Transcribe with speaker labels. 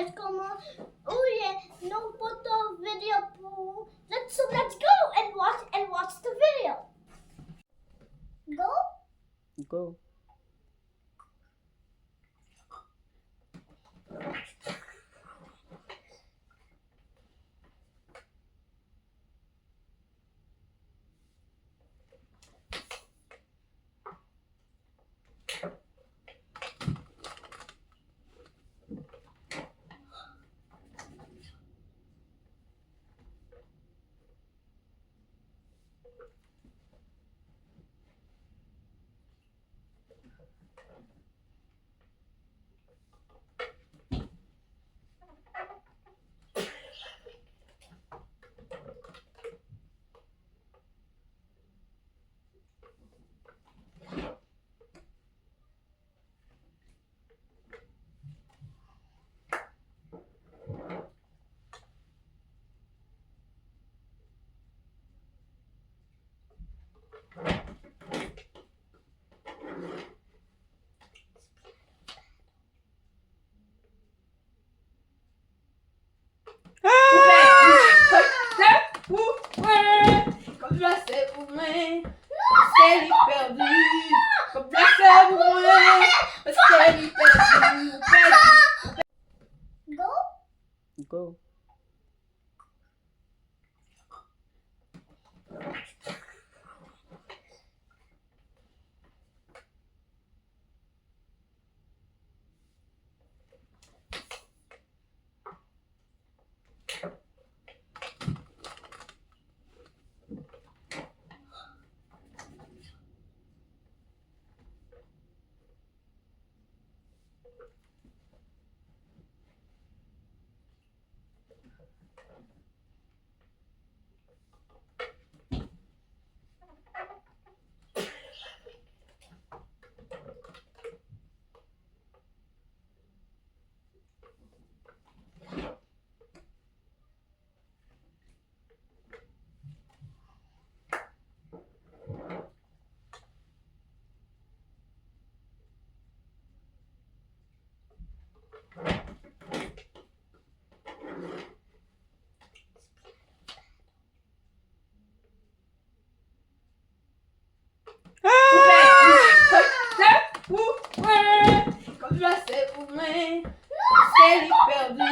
Speaker 1: est-ce qu'on oui, no photo video pour let's go and watch the video. Go?
Speaker 2: Go.
Speaker 3: Comme je sais pour moi, c'est lui perdu. Comme je sais pour moi, c'est lui perdu.
Speaker 1: Go?
Speaker 2: Go.
Speaker 3: Comme je sais pour moi, c'est lui perdu.